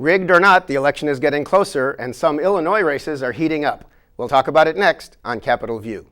Rigged or not, the election is getting closer, and some Illinois races are heating up. We'll talk about it next on Capitol View.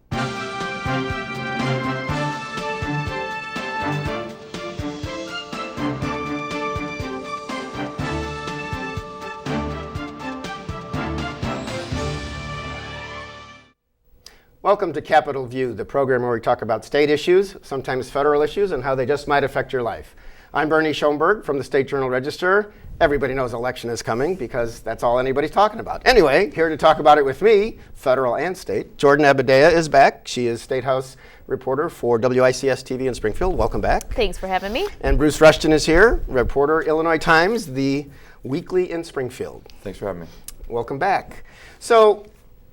Welcome to Capitol View, the program where we talk about state issues, sometimes federal issues, and how they just might affect your life. I'm Bernie Schoenburg from the State Journal-Register. Everybody knows election is coming because that's all anybody's talking about. Anyway, here to talk about it with me, federal and state, Jordan Abudayyeh is back. She is State House reporter for WICS-TV in Springfield. Welcome back. Thanks for having me. And Bruce Rushton is here, reporter, Illinois Times, the weekly in Springfield. Thanks for having me. Welcome back. So,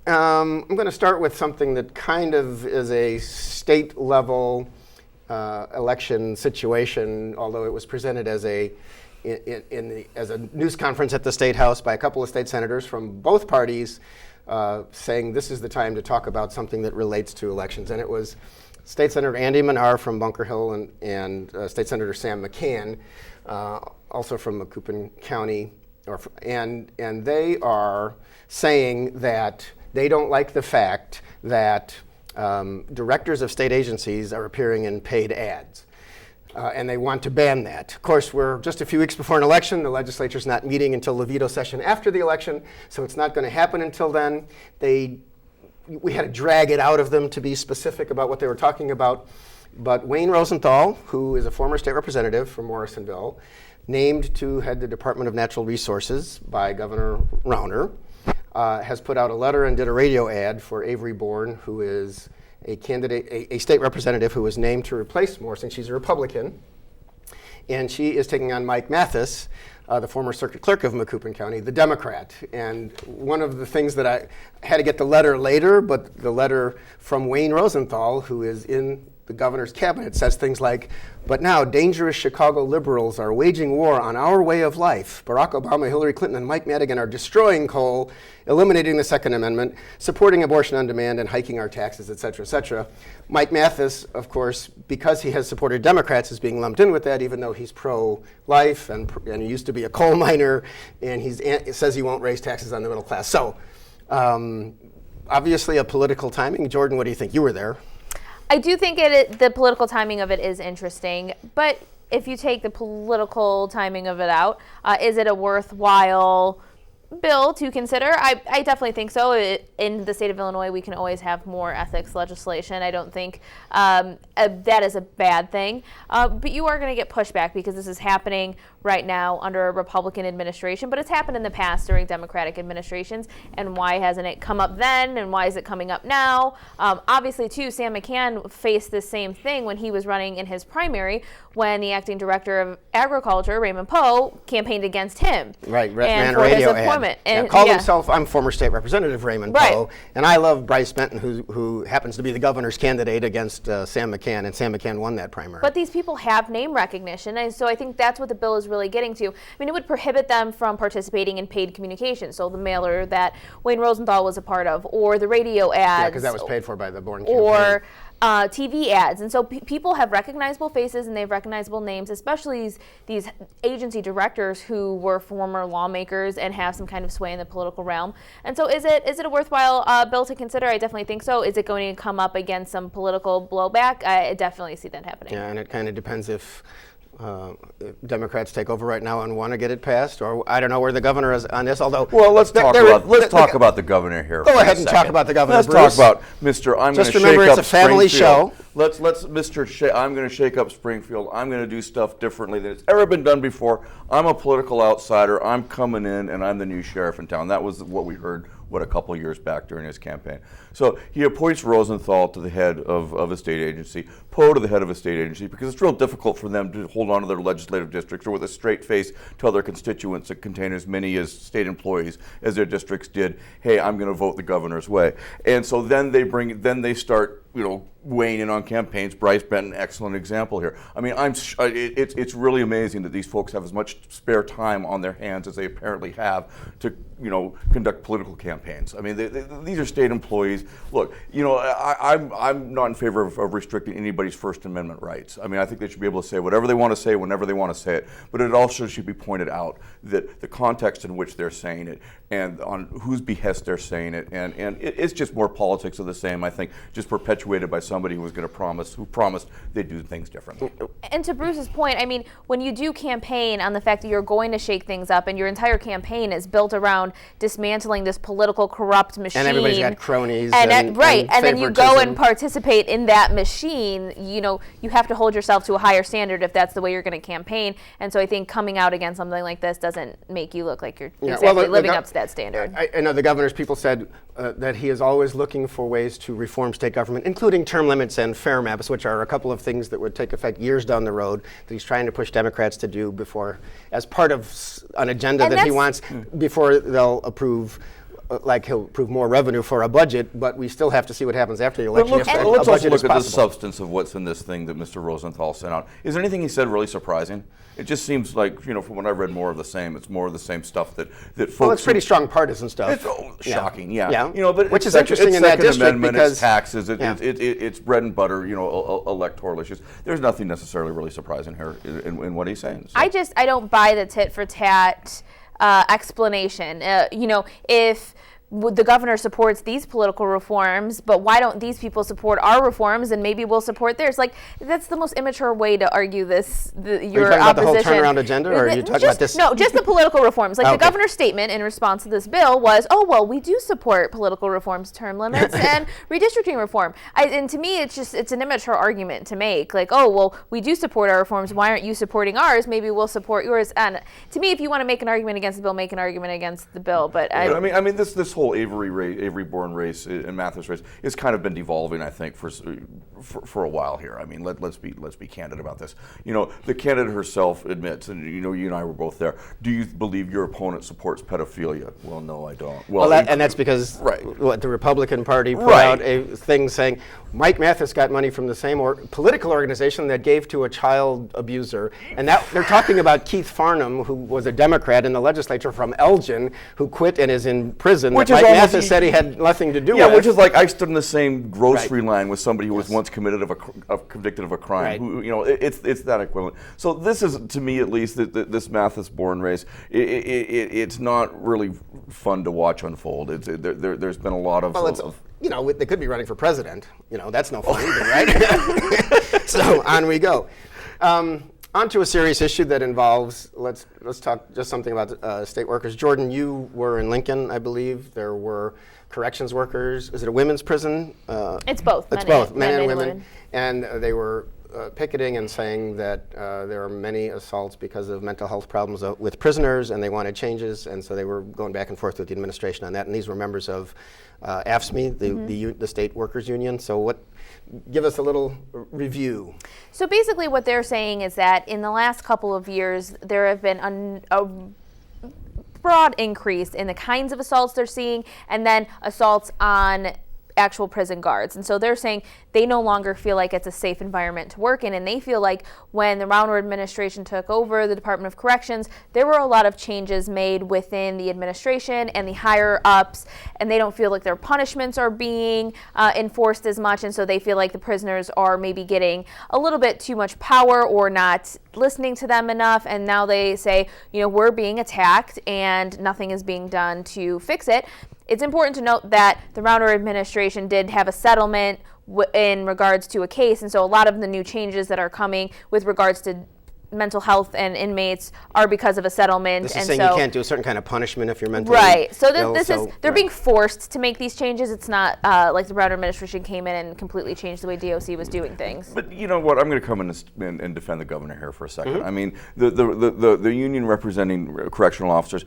I'm going to start with something that kind of is a state-level election situation, although it was presented as a news conference at the State House by a couple of state senators from both parties, saying this is the time to talk about something that relates to elections. And it was State Senator Andy Manar from Bunker Hill and State Senator Sam McCann, also from Macoupin County, and they are saying that they don't like the fact that directors of state agencies are appearing in paid ads. And they want to ban that. Of course, we're just a few weeks before an election. The legislature's not meeting until the veto session after the election, so it's not going to happen until then. We had to drag it out of them to be specific about what they were talking about. But Wayne Rosenthal, who is a former state representative from Morrisonville, named to head the Department of Natural Resources by Governor Rauner, has put out a letter and did a radio ad for Avery Bourne, who is a candidate, a state representative who was named to replace Morrison. She's a Republican, and she is taking on Mike Mathis, the former circuit clerk of Macoupin County, the Democrat. And one of the things that I had to get the letter later, but the letter from Wayne Rosenthal, who is in the governor's cabinet, says things like, "But now dangerous Chicago liberals are waging war on our way of life. Barack Obama, Hillary Clinton, and Mike Madigan are destroying coal, eliminating the Second Amendment, supporting abortion on demand, and hiking our taxes, et cetera, et cetera." Mike Mathis, of course, because he has supported Democrats, is being lumped in with that, even though he's pro-life and he used to be a coal miner, and he says he won't raise taxes on the middle class. So, obviously a political timing. Jordan, what do you think? You were there. I do think the political timing of it is interesting, but if you take the political timing of it out, is it a worthwhile bill to consider? I definitely think so. In the state of Illinois, we can always have more ethics legislation. I don't think that is a bad thing. But you are going to get pushback because this is happening right now under a Republican administration, but it's happened in the past during Democratic administrations. And why hasn't it come up then? And why is it coming up now? Obviously, too, Sam McCann faced the same thing when he was running in his primary when the acting director of agriculture, Raymond Poe, campaigned against him. Right, ran a radio ad. And called himself, I'm former state representative Raymond Poe, and I love Bryce Benton, who happens to be the governor's candidate against Sam McCann, and Sam McCann won that primary. But these people have name recognition, and so I think that's what the bill is really getting to. I mean, it would prohibit them from participating in paid communication, so the mailer that Wayne Rosenthal was a part of, or the radio ads. Yeah, because that was paid for by the Bourne campaign. Or TV ads. And so people have recognizable faces and they have recognizable names, especially these agency directors who were former lawmakers and have some kind of sway in the political realm. And so is it a worthwhile bill to consider? I definitely think so. Is it going to come up against some political blowback? I definitely see that happening. Yeah, and it kind of depends if Democrats take over right now and want to get it passed, or I don't know where the governor is on this. Although, well, let's talk about the governor here. Go ahead and talk about the governor. Let's Bruce. talk about Mr. I'm going to shake up Springfield. Just remember, it's a family show. I'm going to shake up Springfield. I'm going to do stuff differently than it's ever been done before. I'm a political outsider. I'm coming in, and I'm the new sheriff in town. That was what we heard a couple of years back during his campaign. So he appoints Rosenthal to the head of a state agency, Poe to the head of a state agency, because it's real difficult for them to hold on to their legislative districts or with a straight face tell their constituents that contain as many as state employees as their districts did, hey, I'm going to vote the governor's way. And so then they start weighing in on campaigns. Bryce Benton, excellent example here. I mean, it's really amazing that these folks have as much spare time on their hands as they apparently have to, conduct political campaigns. I mean, these are state employees. Look, I'm not in favor of restricting anybody's First Amendment rights. I mean, I think they should be able to say whatever they want to say whenever they want to say it. But it also should be pointed out that the context in which they're saying it and on whose behest they're saying it, and it's just more politics of the same, I think, just perpetuated by somebody who promised they'd do things differently. And to Bruce's point, I mean, when you do campaign on the fact that you're going to shake things up and your entire campaign is built around dismantling this political corrupt machine. And everybody's got cronies. And and then you go and participate in that machine, you have to hold yourself to a higher standard if that's the way you're going to campaign. And so I think coming out against something like this doesn't make you look like you're living up to that standard. I know the governor's people said that he is always looking for ways to reform state government, including term limits and fair maps, which are a couple of things that would take effect years down the road that he's trying to push Democrats to do before, as part of an agenda that he wants before they'll approve. He'll approve more revenue for a budget, but we still have to see what happens after the election. Let's also look at the substance of what's in this thing that Mr. Rosenthal sent out. Is there anything he said really surprising? It just seems like, from when I read more of the same, it's more of the same stuff that folks. Well, it's pretty strong partisan stuff. It's shocking, yeah. But which is interesting in that district Amendment, because it's taxes, it's bread and butter, electoral issues. There's nothing necessarily really surprising here in what he's saying. So. I don't buy the tit for tat explanation. If the governor supports these political reforms, but why don't these people support our reforms and maybe we'll support theirs? Like, that's the most immature way to argue this. Your are you talking about the whole turnaround agenda, or are you talking about this? No, just the political reforms. Like, the governor's statement in response to this bill was, we do support political reforms, term limits, and redistricting reform. And to me, it's an immature argument to make. Like, we do support our reforms. Why aren't you supporting ours? Maybe we'll support yours. And to me, if you want to make an argument against the bill, make an argument against the bill. But I mean, this whole Avery-Bourne race and Mathis race has kind of been devolving, I think, for a while here. I mean, let's be candid about this. The candidate herself admits, and you and I were both there. Do you believe your opponent supports pedophilia? Well, no, I don't. Well, and that's because the Republican Party put out a thing saying Mike Mathis got money from the same political organization that gave to a child abuser, and that they're talking about Keith Farnham, who was a Democrat in the legislature from Elgin, who quit and is in prison. Which Mike Mathis said he had nothing to do with. Yeah, which is like I stood in the same grocery line with somebody who was once convicted of a crime. Who, it's that equivalent. So this is, to me at least, this Mathis-Bourne race. It's not really fun to watch unfold. There's been a lot of. Well, they could be running for president. That's no fun either, right? So on we go. On to a serious issue that involves, let's talk just something about state workers. Jordan, you were in Lincoln, I believe. There were corrections workers. Is it a women's prison? It's both. It's both, men and women. And they were picketing and saying that there are many assaults because of mental health problems with prisoners, and they wanted changes, and so they were going back and forth with the administration on that. And these were members of AFSCME, the state workers union. So give us a little review. So basically what they're saying is that in the last couple of years, there have been a broad increase in the kinds of assaults they're seeing, and then assaults on actual prison guards. And so they're saying they no longer feel like it's a safe environment to work in, and they feel like when the Rauner administration took over the Department of Corrections, there were a lot of changes made within the administration and the higher ups, and they don't feel like their punishments are being enforced as much, and so they feel like the prisoners are maybe getting a little bit too much power or not listening to them enough, and now they say, we're being attacked and nothing is being done to fix it. It's important to note that the Rauner administration did have a settlement in regards to a case, and so a lot of the new changes that are coming with regards to mental health and inmates are because of a settlement. This is saying you can't do a certain kind of punishment if you're mentally right. So ill, they're being forced to make these changes. It's not like the Rauner administration came in and completely changed the way DOC was doing things. But you know what? I'm going to come in and defend the governor here for a second. I mean, the union representing correctional officers.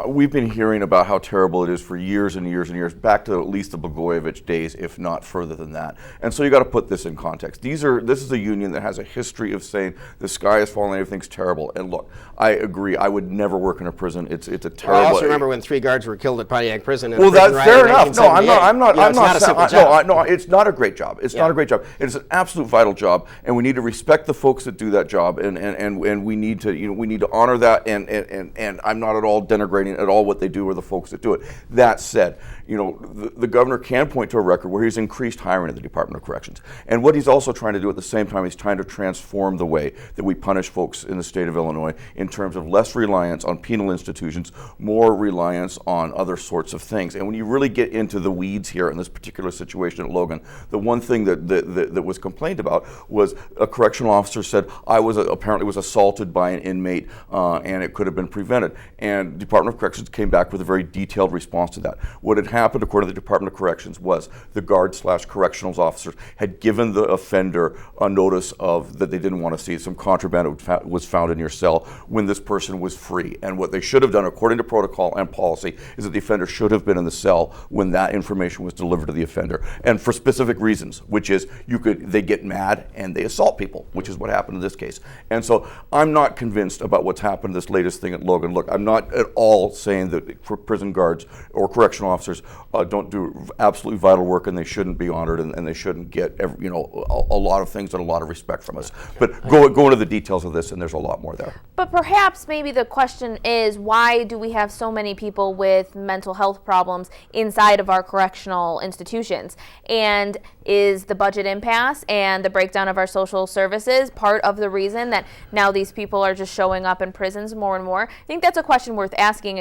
We've been hearing about how terrible it is for years and years and years, back to at least the Blagojevich days, if not further than that. And so you got to put this in context. This is a union that has a history of saying the sky is falling falling, everything's terrible. And look, I agree. I would never work in a prison. It's a terrible. Well, I also remember when 3 guards were killed at Pontiac Prison. Well, that's fair enough. No, I'm not. It's not a simple job. No, it's not a great job. It's not a great job. It's an absolute vital job, and we need to respect the folks that do that job, and we need to honor that. And I'm not at all denigrating at all what they do or the folks that do it. That said, the governor can point to a record where he's increased hiring at the Department of Corrections, and what he's also trying to do at the same time, he's trying to transform the way that we punish folks in the state of Illinois in terms of less reliance on penal institutions, more reliance on other sorts of things. And when you really get into the weeds here in this particular situation at Logan, the one thing that was complained about was a correctional officer said, I was apparently was assaulted by an inmate and it could have been prevented. And Department of Corrections came back with a very detailed response to that. What had happened, according to the Department of Corrections, was the guard/correctionals officers had given the offender a notice of that they didn't want to see. Some contraband was found in your cell when this person was free. And what they should have done, according to protocol and policy, is that the offender should have been in the cell when that information was delivered to the offender. And for specific reasons, which is they get mad and they assault people, which is what happened in this case. And so I'm not convinced about what's happened, this latest thing at Logan. Look, I'm not at all saying that prison guards or correctional officers don't do absolutely vital work and they shouldn't be honored and they shouldn't get a lot of things and a lot of respect from us. But go into the details of this, and there's a lot more there. But perhaps maybe the question is, why do we have so many people with mental health problems inside of our correctional institutions? And is the budget impasse and the breakdown of our social services part of the reason that now these people are just showing up in prisons more and more? I think that's a question worth asking.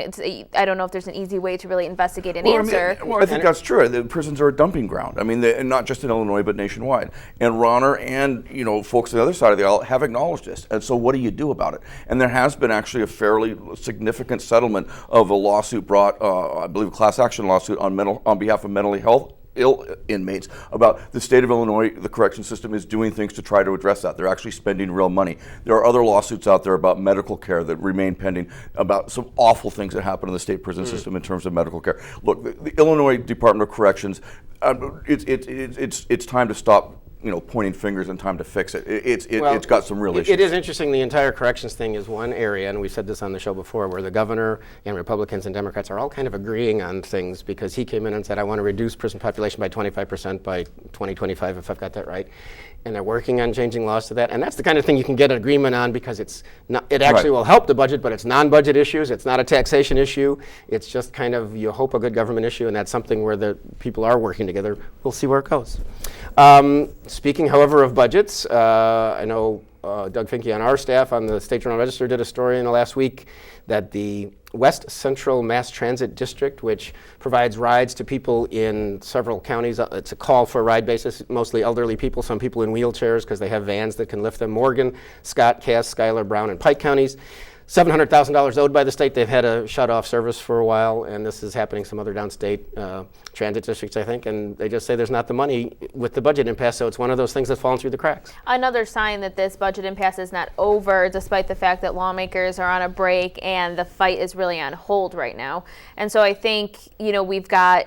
I don't know if there's an easy way to really investigate and answer. I think that's true. The prisons are a dumping ground. I mean, and not just in Illinois, but nationwide. And Ronner and folks on the other side of the aisle have acknowledged this. And so what do you do about it? And there has been actually a fairly significant settlement of a lawsuit brought, I believe a class action lawsuit on behalf of mentally ill inmates about the state of Illinois. The correction system is doing things to try to address that. They're actually spending real money. There are other lawsuits out there about medical care that remain pending, about some awful things that happen in the state prison system in terms of medical care. Look, the Illinois Department of Corrections, it's time to stop pointing fingers and time to fix it. It's got some real issues. It is interesting. The entire corrections thing is one area, and we said this on the show before, where the governor and Republicans and Democrats are all kind of agreeing on things, because he came in and said, I want to reduce prison population by 25% by 2025, if I've got that right. And they're working on changing laws to that. And that's the kind of thing you can get an agreement on, because it actually will help the budget, but it's non-budget issues. It's not a taxation issue. It's just kind of, you hope, a good government issue, and that's something where the people are working together. We'll see where it goes. Speaking, however, of budgets, I know Doug Finke on our staff on the State Journal Register did a story in the last week that the West Central Mass Transit District, which provides rides to people in several counties, it's a call for a ride basis, mostly elderly people, some people in wheelchairs because they have vans that can lift them. Morgan, Scott, Cass, Schuyler, Brown, and Pike counties. $700,000 owed by the state. They've had a shut-off service for a while, and this is happening some other downstate transit districts, I think, and they just say there's not the money with the budget impasse, so it's one of those things that's fallen through the cracks. Another sign that this budget impasse is not over, despite the fact that lawmakers are on a break and the fight is really on hold right now. And so I think, we've got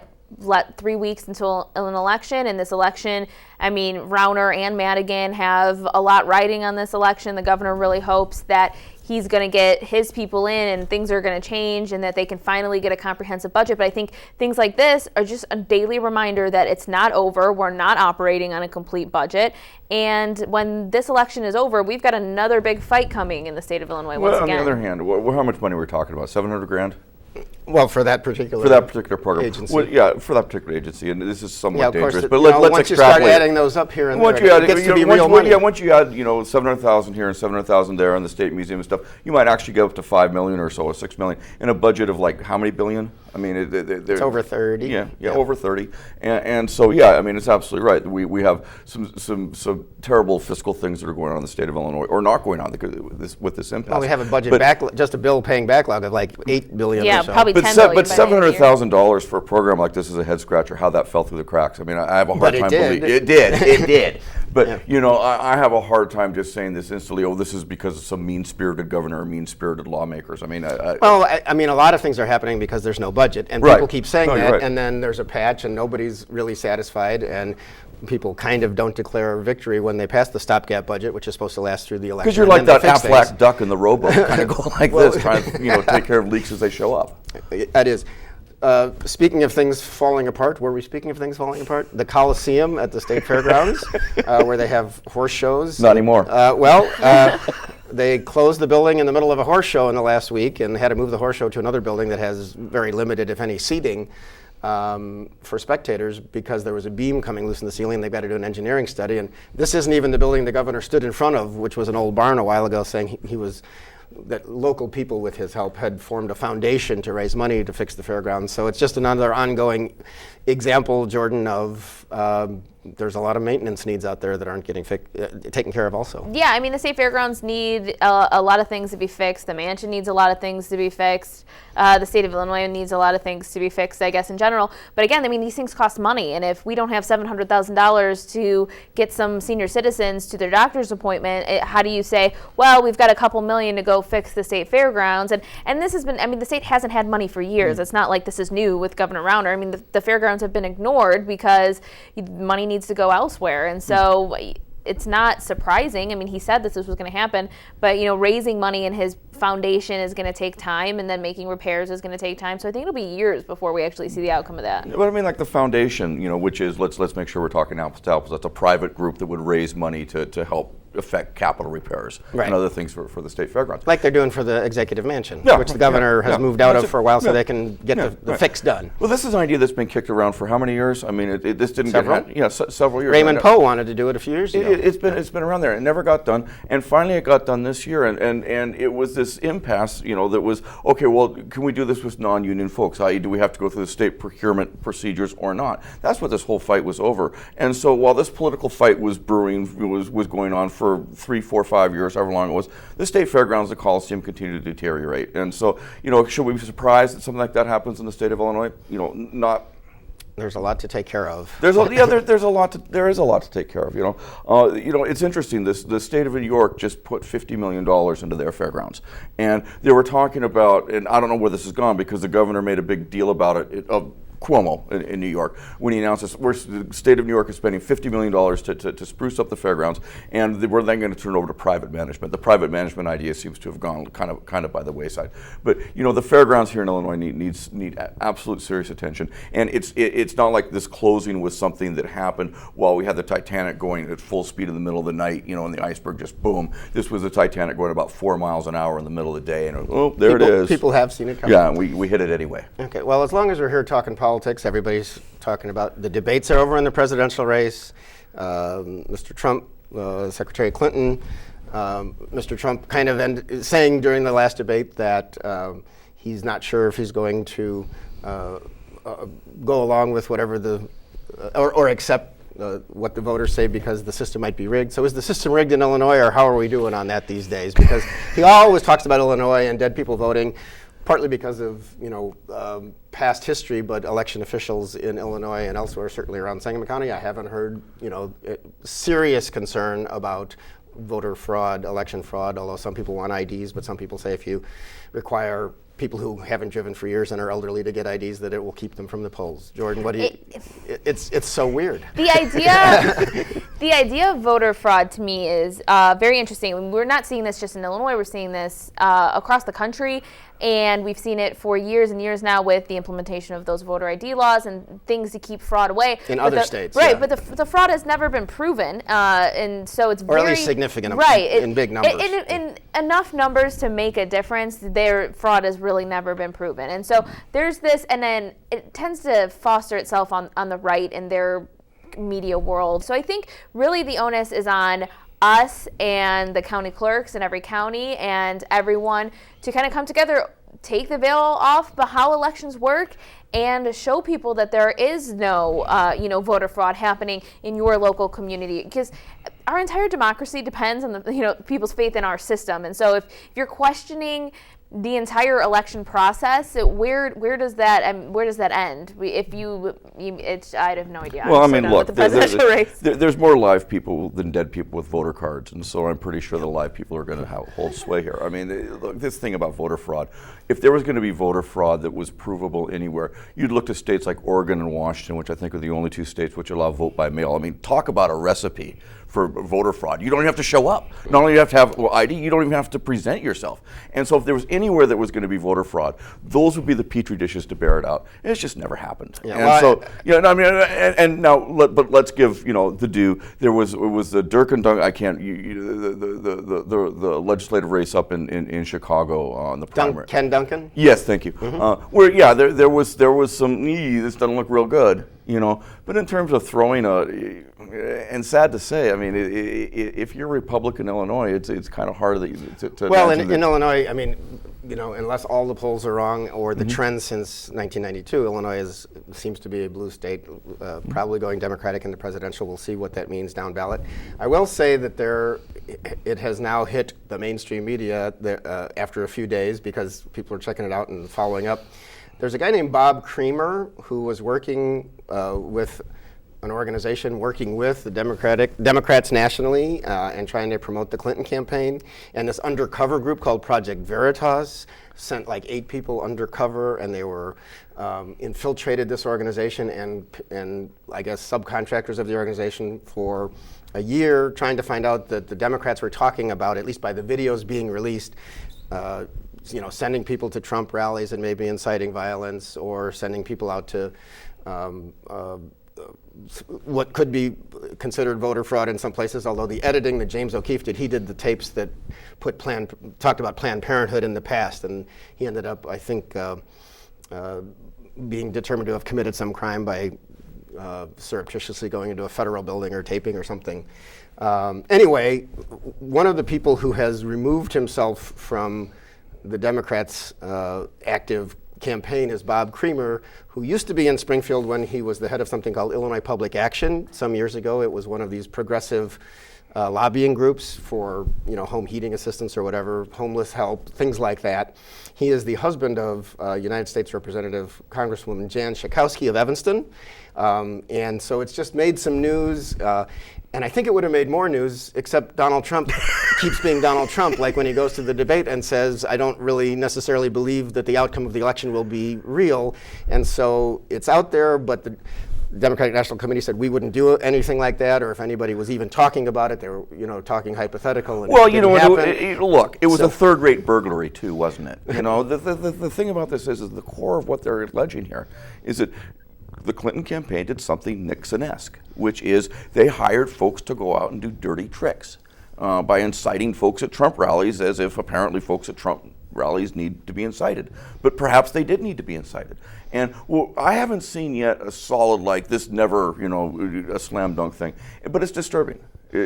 3 weeks until an election, and this election, Rauner and Madigan have a lot riding on this election. The governor really hopes that he's going to get his people in and things are going to change and that they can finally get a comprehensive budget. But I think things like this are just a daily reminder that it's not over. We're not operating on a complete budget. And when this election is over, we've got another big fight coming in the state of Illinois once again. On the other hand, how much money are we talking about? $700,000? Well, for that particular program, agency. Well, yeah, for that particular agency, and this is somewhat dangerous. Course, but let's once you start adding those up here and there, it gets to be real money. Yeah, once you add, $700,000 here and $700,000 there on the state museum and stuff, you might actually get up to $5 million or so, or $6 million in a budget of how many billion? It's over 30. Yeah, over 30, and so it's absolutely right. We have some terrible fiscal things that are going on in the state of Illinois, or not going on with this impasse. Well, we have a budget backlog, just a bill paying backlog of $8 billion. Yeah, or so. probably $10 billion. But $700,000 for a program like this is a head scratcher. How that fell through the cracks. I have a hard time believing it did. But I have a hard time just saying this instantly. Oh, this is because of some mean-spirited governor or mean-spirited lawmakers. A lot of things are happening because there's no budget, and people keep saying that, and then there's a patch, and nobody's really satisfied. And people kind of don't declare victory when they pass the stopgap budget, which is supposed to last through the election. Because you're like and then that they fix Aflac duck in the rowboat, kind of go like this, trying to take care of leaks as they show up. That is. Speaking of things falling apart, were we speaking of things falling apart? The Coliseum at the State Fairgrounds, where they have horse shows. Not anymore. They closed the building in the middle of a horse show in the last week and had to move the horse show to another building that has very limited, if any, seating for spectators because there was a beam coming loose in the ceiling. They've got to do an engineering study. And this isn't even the building the governor stood in front of, which was an old barn a while ago, saying that local people with his help had formed a foundation to raise money to fix the fairgrounds. So it's just another ongoing example, Jordan, of there's a lot of maintenance needs out there that aren't getting taken care of also. Yeah, I mean, the state fairgrounds need a lot of things to be fixed. The mansion needs a lot of things to be fixed. The state of Illinois needs a lot of things to be fixed, I guess, in general. But again, I mean, these things cost money. And if we don't have $700,000 to get some senior citizens to their doctor's appointment, how do you say, well, we've got a couple million to go fix the state fairgrounds? And this has been, I mean, the state hasn't had money for years. It's not like this is new with Governor Rauner. I mean, the fairgrounds have been ignored because money needs to go elsewhere. And so it's not surprising. I mean, he said this was going to happen, but raising money in his foundation is going to take time, and then making repairs is going to take time. So I think it'll be years before we actually see the outcome of that. But I mean, like the foundation, which is let's make sure we're talking apples to apples. That's a private group that would raise money to help affect capital repairs and other things for the state fairgrounds. Like they're doing for the executive mansion, which the governor has moved out of for a while so they can get the fix done. Well, this is an idea that's been kicked around for how many years? I mean, this didn't Several? get several years. Raymond Poe wanted to do it a few years ago. It's been around there. It never got done, and finally it got done this year. And it was this impasse, that was okay. Well, can we do this with non-union folks? I.e., do we have to go through the state procurement procedures or not? That's what this whole fight was over. And so while this political fight was brewing, was going on for 3, 4, 5 years, however long it was, the state fairgrounds, the Coliseum, continued to deteriorate. And so, should we be surprised that something like that happens in the state of Illinois? Not. There's a lot to take care of. There is a lot to take care of. It's interesting. The state of New York just put $50 million into their fairgrounds, and they were talking about, and I don't know where this has gone because the governor made a big deal about it. Cuomo in New York, when he announced this, the state of New York is spending $50 million to spruce up the fairgrounds, and we're then going to turn it over to private management. The private management idea seems to have gone kind of by the wayside. But the fairgrounds here in Illinois need absolute serious attention, and it's not like this closing was something that happened while we had the Titanic going at full speed in the middle of the night, and the iceberg just boom. This was the Titanic going about 4 miles an hour in the middle of the day, and it is. People have seen it coming. Yeah, we hit it anyway. Okay, well, as long as we're here talking politics, everybody's talking about the debates are over in the presidential race. Mr. Trump, Secretary Clinton, Mr. Trump kind of saying during the last debate that he's not sure if he's going to go along with whatever or accept what the voters say because the system might be rigged. So is the system rigged in Illinois, or how are we doing on that these days? Because he always talks about Illinois and dead people voting, partly because of past history, but election officials in Illinois and elsewhere, certainly around Sangamon County, I haven't heard serious concern about voter fraud, election fraud. Although some people want IDs, but some people say if you require people who haven't driven for years and are elderly to get IDs, that it will keep them from the polls. Jordan, what do you? It's so weird. The idea of voter fraud to me is very interesting. We're not seeing this just in Illinois. We're seeing this across the country. And we've seen it for years and years now with the implementation of those voter ID laws and things to keep fraud away. In other states. Right, but the fraud has never been proven. And so it's or very... at least significant in big numbers. In enough numbers to make a difference, their fraud has really never been proven. And so there's this, and then it tends to foster itself on the right in their media world. So I think really the onus is on us and the county clerks in every county and everyone to kind of come together, take the veil off but how elections work, and show people that there is no voter fraud happening in your local community, because our entire democracy depends on the people's faith in our system. And so if you're questioning the entire election process, where does that end? I have no idea. Well, I I'm mean, so look, done with the presidential race. there's more live people than dead people with voter cards, and so I'm pretty sure the live people are going to hold sway here. I mean, look, this thing about voter fraud, if there was going to be voter fraud that was provable anywhere, you'd look to states like Oregon and Washington, which I think are the only two states which allow vote by mail. I mean, talk about a recipe for voter fraud. You don't even have to show up. Not only do you have to have ID, you don't even have to present yourself. And so if there was anywhere that was going to be voter fraud, those would be the petri dishes to bear it out. And it's just never happened. Yeah, and well, so, I mean, and now, but let's give, the due. It was the Dirk and Dunk, the legislative race up in Chicago on the primary. Ken Duncan? Yes, thank you. Where, there was some, this doesn't look real good. But in terms of throwing and sad to say, I mean, if you're Republican Illinois, it's kind of hard to well, in Illinois, I mean, unless all the polls are wrong or the trend since 1992, Illinois seems to be a blue state, probably going Democratic in the presidential. We'll see what that means down ballot. I will say that it has now hit the mainstream media after a few days because people are checking it out and following up. There's a guy named Bob Creamer who was working with an organization working with the Democrats nationally and trying to promote the Clinton campaign. And this undercover group called Project Veritas sent like 8 people undercover, and they were infiltrated this organization and I guess subcontractors of the organization for a year, trying to find out that the Democrats were talking about, at least by the videos being released, sending people to Trump rallies and maybe inciting violence, or sending people out to what could be considered voter fraud in some places, although the editing that James O'Keefe did, he did the tapes that talked about Planned Parenthood in the past, and he ended up, I think, being determined to have committed some crime by surreptitiously going into a federal building or taping or something. Anyway, one of the people who has removed himself from the Democrats' active campaign is Bob Creamer, who used to be in Springfield when he was the head of something called Illinois Public Action. Some years ago, it was one of these progressive lobbying groups for home heating assistance or whatever, homeless help, things like that. He is the husband of United States Representative Congresswoman Jan Schakowsky of Evanston. And so it's just made some news. And I think it would have made more news, except Donald Trump keeps being Donald Trump, like when he goes to the debate and says, I don't really necessarily believe that the outcome of the election will be real. And so it's out there, but the Democratic National Committee said we wouldn't do anything like that, or if anybody was even talking about it, they were talking hypothetical. And well, look, it was a third-rate burglary too, wasn't it? The thing about this is the core of what they're alleging here is that the Clinton campaign did something Nixon-esque, which is they hired folks to go out and do dirty tricks by inciting folks at Trump rallies, as if apparently folks at Trump rallies need to be incited. But perhaps they did need to be incited. And I haven't seen yet a solid, this never, a slam dunk thing. But it's disturbing. And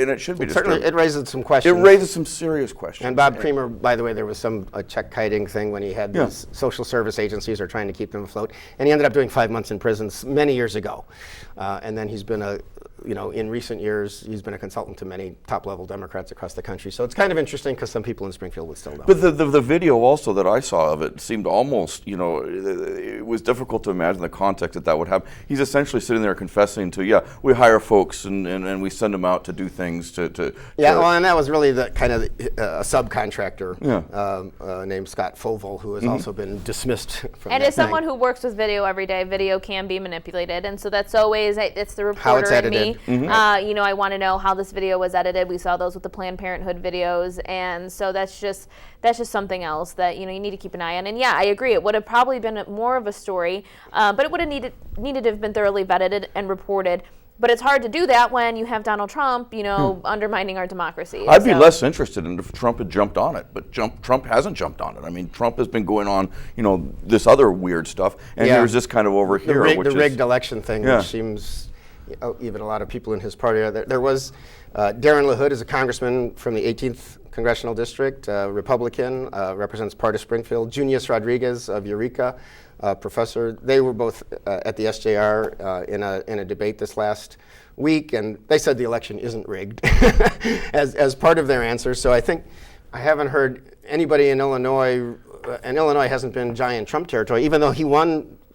it should be disturbing. Certainly, it raises some questions. It raises some serious questions. And Bob Creamer, by the way, there was a check kiting thing when he had these social service agencies are trying to keep them afloat. And he ended up doing 5 months in prison many years ago. And then he's been in recent years, he's been a consultant to many top-level Democrats across the country. So it's kind of interesting because some people in Springfield would still know. But the video also that I saw of it seemed almost, it was difficult to imagine the context that would happen. He's essentially sitting there confessing to, we hire folks and we send them out to do things to well, and that was really the kind of a subcontractor named Scott Fovel, who has also been dismissed from and that as someone who works with video every day, video can be manipulated, and so that's always, it's the reporter in me. I want to know how this video was edited. We saw those with the Planned Parenthood videos, and so that's just something else that you need to keep an eye on. And I agree, it would have probably been more of a story, but it would have needed to have been thoroughly vetted and reported. But it's hard to do that when you have Donald Trump, undermining our democracy. I'd be less interested in if Trump had jumped on it, but Trump hasn't jumped on it. I mean, Trump has been going on, this other weird stuff, and here's this kind of over here. The rigged election thing, which seems, even a lot of people in his party are there. There was Darren LaHood is a congressman from the 18th Congressional District, Republican, represents part of Springfield. Junius Rodriguez of Eureka, professor. They were both at the SJR in a debate this last week, and they said the election isn't rigged as part of their answer. So I think I haven't heard anybody in Illinois, and Illinois hasn't been giant Trump territory, even though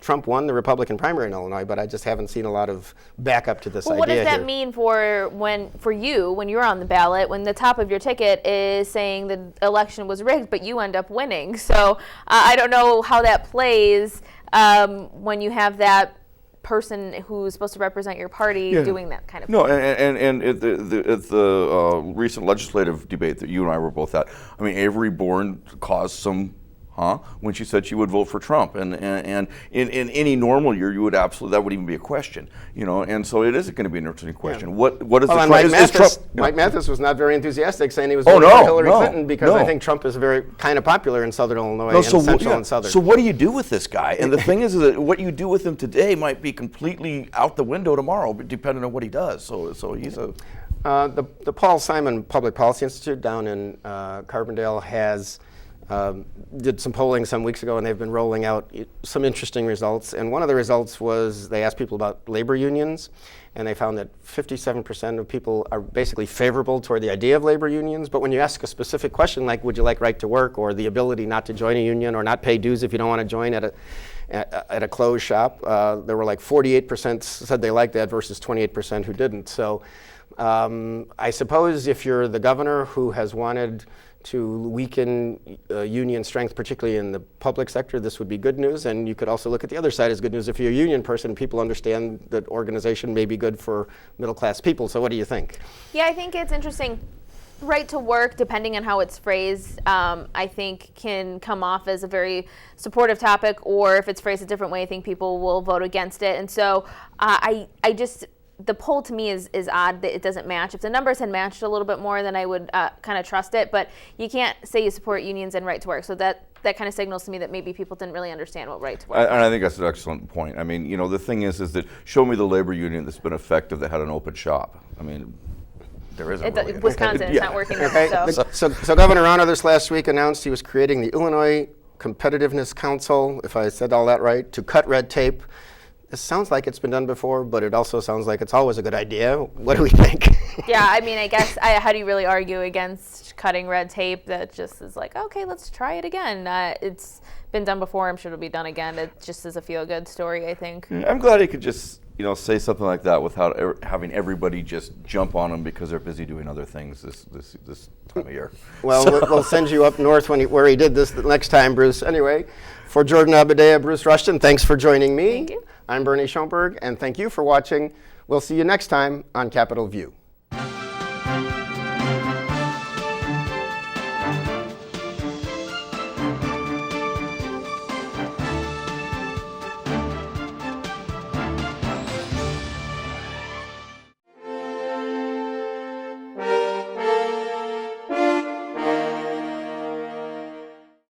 Trump won the Republican primary in Illinois, but I just haven't seen a lot of backup to this idea. What does that here. mean for you when you're on the ballot, when the top of your ticket is saying the election was rigged, but you end up winning? So I don't know how that plays when you have that person who's supposed to represent your party doing that kind of thing. No, and at the recent legislative debate that you and I were both at, I mean, Avery Bourne caused some when she said she would vote for Trump, and in any normal year you would absolutely, that would even be a question, and so it is going to be an interesting question. Yeah. What is well, the Trump? Mike Mathis was not very enthusiastic, saying he was voting for Hillary Clinton because I think Trump is very kind of popular in Southern Illinois and Central and Southern. So what do you do with this guy? And the thing is that what you do with him today might be completely out the window tomorrow, depending on what he does. So he's a. The Paul Simon Public Policy Institute down in Carbondale has. Did some polling some weeks ago, and they've been rolling out some interesting results. And one of the results was they asked people about labor unions, and they found that 57% of people are basically favorable toward the idea of labor unions. But when you ask a specific question like, would you like right to work, or the ability not to join a union, or not pay dues if you don't want to join at a closed shop, there were like 48% said they liked that versus 28% who didn't. So I suppose if you're the governor who has wanted to weaken union strength, particularly in the public sector, this would be good news. And you could also look at the other side as good news. If you're a union person, people understand that organization may be good for middle-class people. So what do you think? Yeah, I think it's interesting. Right to work, depending on how it's phrased, I think can come off as a very supportive topic, or if it's phrased a different way, I think people will vote against it. And so the poll to me is odd that it doesn't match. If the numbers had matched a little bit more, then I would kind of trust it. But you can't say you support unions and right to work. So that kind of signals to me that maybe people didn't really understand what right to work was. And I think that's an excellent point. I mean, the thing is that show me the labor union that's been effective that had an open shop. I mean, there isn't really. Wisconsin is not working. Okay. So Governor Rauner this last week announced he was creating the Illinois Competitiveness Council, if I said all that right, to cut red tape. It sounds like it's been done before, but it also sounds like it's always a good idea. What do we think? Yeah, I mean, I guess, how do you really argue against cutting red tape? That just is like, okay, let's try it again. It's been done before. I'm sure it'll be done again. It just is a feel-good story, I think. I'm glad he could just, say something like that without having everybody just jump on him because they're busy doing other things this time of year. Well, we'll send you up north where he did this the next time, Bruce. Anyway, for Jordan Abudayyeh, Bruce Rushton, thanks for joining me. Thank you. I'm Bernie Schoenburg, and thank you for watching. We'll see you next time on Capitol View.